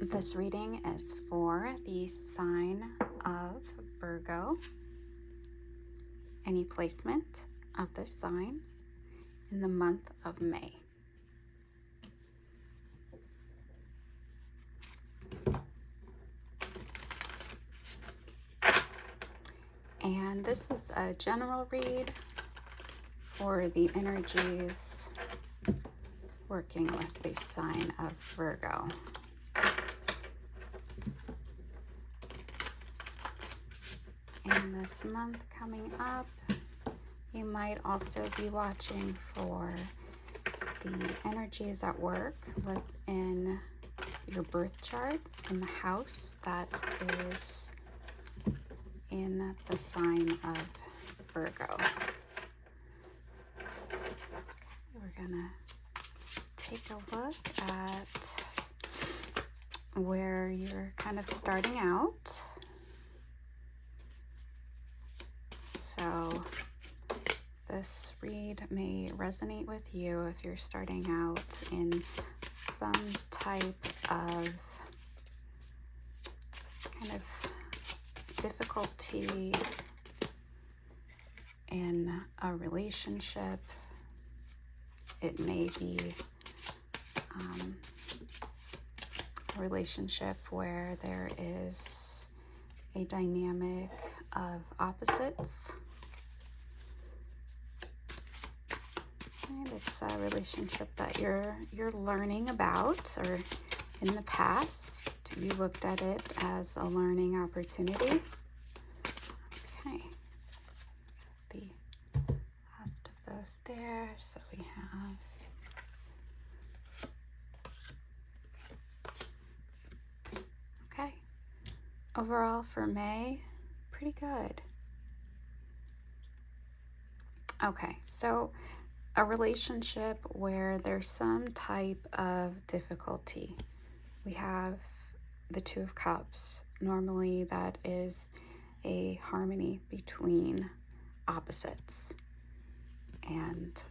This reading is for the sign of Virgo. Any placement of this sign in the month of May. And this is a general read for the energies working with the sign of Virgo. In this month coming up, you might also be watching for the energies at work within your birth chart in the house that is in the sign of Virgo. Okay, we're gonna take a look at where you're kind of starting out. So this read may resonate with you if you're starting out in some type of kind of difficulty in a relationship. It may be a relationship where there is a dynamic of opposites. And it's a relationship that you're learning about, or in the past you looked at it as a learning opportunity. Okay, the last of those there. So we have overall for May, pretty good. Okay, so a relationship where there's some type of difficulty. We have the Two of Cups. Normally that is a harmony between opposites. And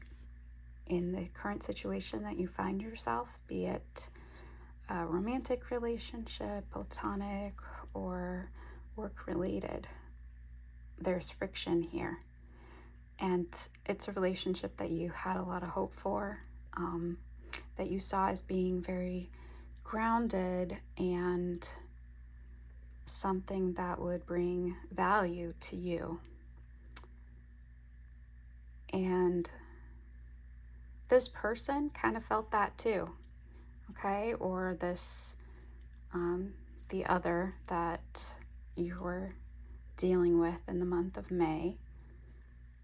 in the current situation that you find yourself, be it a romantic relationship, platonic, or work-related, there's friction here. And it's a relationship that you had a lot of hope for, that you saw as being very grounded and something that would bring value to you. And this person kind of felt that too, okay? Or this, the other that you were dealing with in the month of May.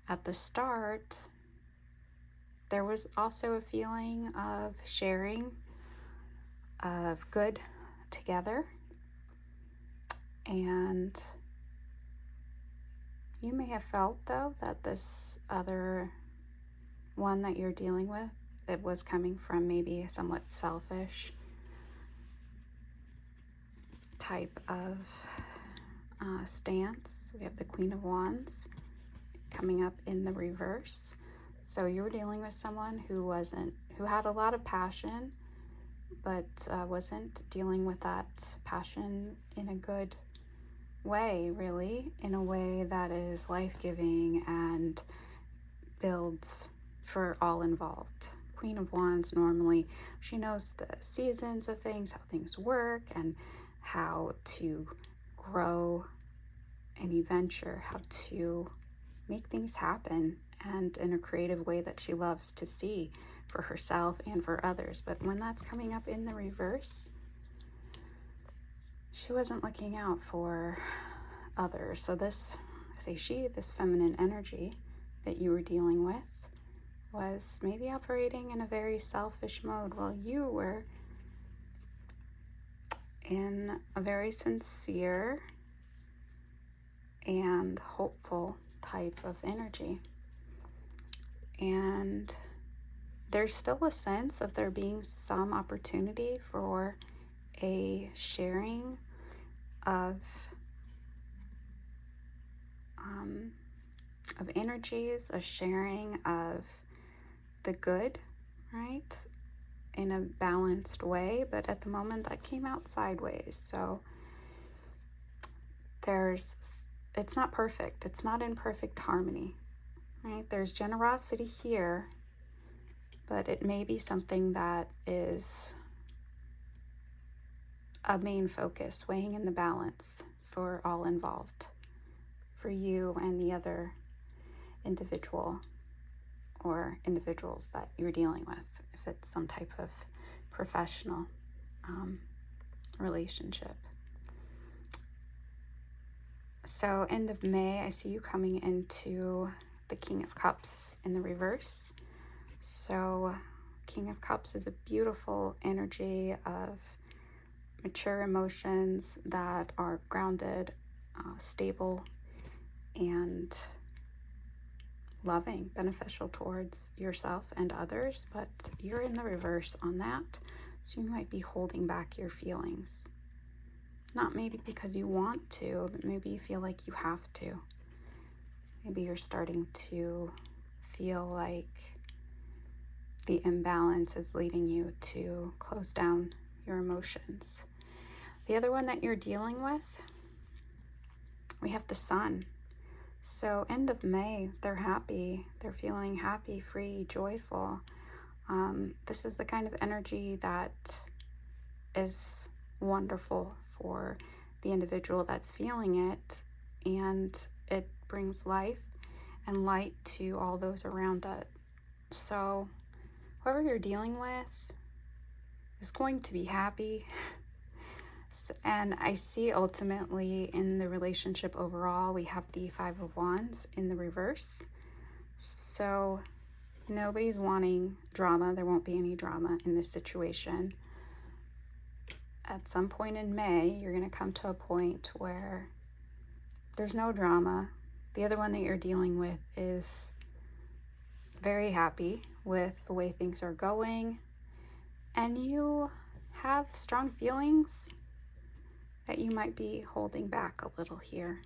At the start, there was also a feeling of sharing, of good together, and you may have felt though that this other one that you're dealing with, it was coming from maybe a somewhat selfish type of stance. We have the Queen of Wands coming up in the reverse. So you were dealing with someone who had a lot of passion, but wasn't dealing with that passion in a good way, really, in a way that is life-giving and builds for all involved. Queen of Wands, normally, she knows the seasons of things, how things work, and how to grow any venture, how to make things happen, and in a creative way that she loves to see for herself and for others. But when that's coming up in the reverse, she wasn't looking out for others. So this feminine energy that you were dealing with was maybe operating in a very selfish mode, while you were in a very sincere and hopeful type of energy. And there's still a sense of there being some opportunity for a sharing of energies, a sharing of the good, right? in a balanced way, but at the moment that came out sideways. So it's not perfect. It's not in perfect harmony, right? There's generosity here, but it may be something that is a main focus, weighing in the balance for all involved, for you and the other individual or individuals that you're dealing with, if it's some type of professional relationship. So end of May, I see you coming into the King of Cups in the reverse. So King of Cups is a beautiful energy of mature emotions that are grounded, stable, and loving, beneficial towards yourself and others, but you're in the reverse on that. So you might be holding back your feelings. Not maybe because you want to, but maybe you feel like you have to. Maybe you're starting to feel like the imbalance is leading you to close down your emotions. The other one that you're dealing with, we have the Sun. So end of May, they're happy. They're feeling happy, free, joyful. This is the kind of energy that is wonderful for the individual that's feeling it, and it brings life and light to all those around it. So whoever you're dealing with is going to be happy. And I see ultimately in the relationship overall, we have the Five of Wands in the reverse. So nobody's wanting drama. There won't be any drama in this situation. At some point in May, you're going to come to a point where there's no drama. The other one that you're dealing with is very happy with the way things are going, and you have strong feelings that you might be holding back a little here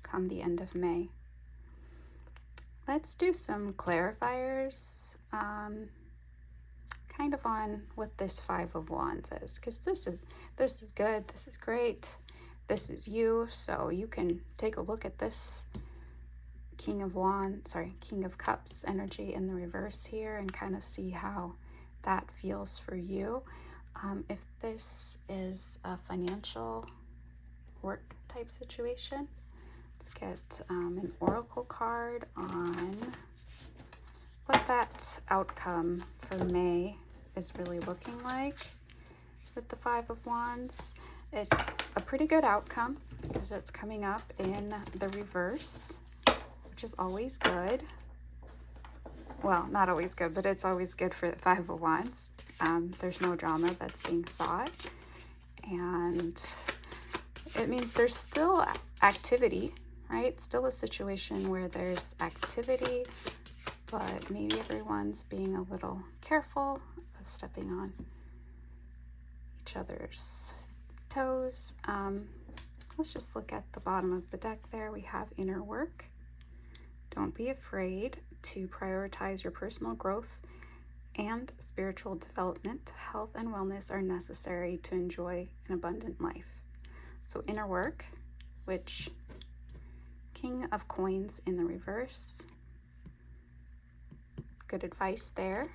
come the end of May. Let's do some clarifiers kind of on what this Five of Wands is, because this is good, this is great, this is you. So you can take a look at this King of Cups energy in the reverse here and kind of see how that feels for you. If this is a financial work type situation, let's get an oracle card on what that outcome for May is really looking like with the Five of Wands. It's a pretty good outcome because it's coming up in the reverse, which is always good. Well, not always good, but it's always good for the Five of Wands. There's no drama that's being sought, and it means there's still activity, right? Still a situation where there's activity, but maybe everyone's being a little careful of stepping on each other's toes. Let's just look at the bottom of the deck there. We have inner work. Don't be afraid to prioritize your personal growth and spiritual development. Health and wellness are necessary to enjoy an abundant life. So inner work, which King of Coins in the reverse. Good advice there.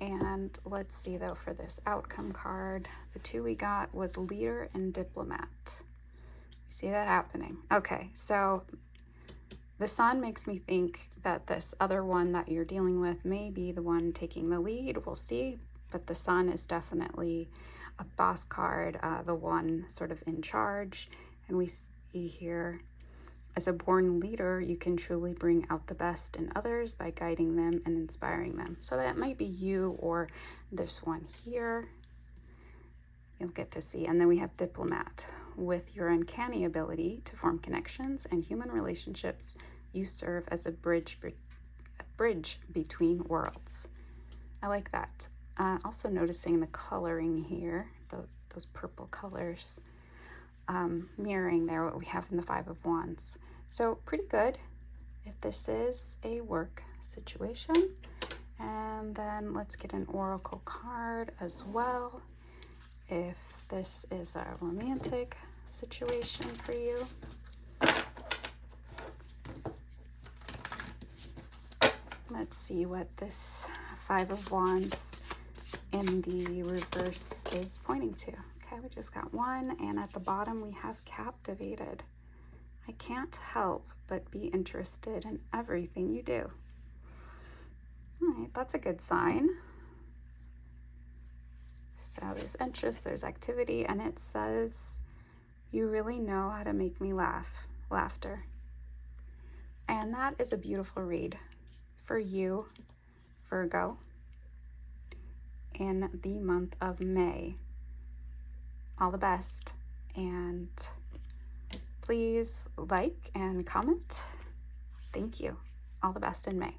And let's see though, for this outcome card, the two we got was leader and diplomat. You see that happening? Okay, so the Sun makes me think that this other one that you're dealing with may be the one taking the lead. We'll see, but the Sun is definitely a boss card, the one sort of in charge. And we see here, as a born leader, you can truly bring out the best in others by guiding them and inspiring them. So that might be you or this one here. You'll get to see. And then we have diplomat. With your uncanny ability to form connections and human relationships, you serve as a bridge between worlds. I like that. Also noticing the coloring here, those purple colors, mirroring there what we have in the Five of Wands. So pretty good if this is a work situation. And then let's get an oracle card as well, if this is a romantic situation for you. Let's see what this Five of Wands in the reverse is pointing to. Okay, we just got one, and at the bottom we have captivated. I can't help but be interested in everything you do. All right, that's a good sign. So there's interest, there's activity, and it says, you really know how to make me laugh. Laughter. And that is a beautiful read for you, Virgo, in the month of May. All the best, and please like and comment. Thank you. All the best in May.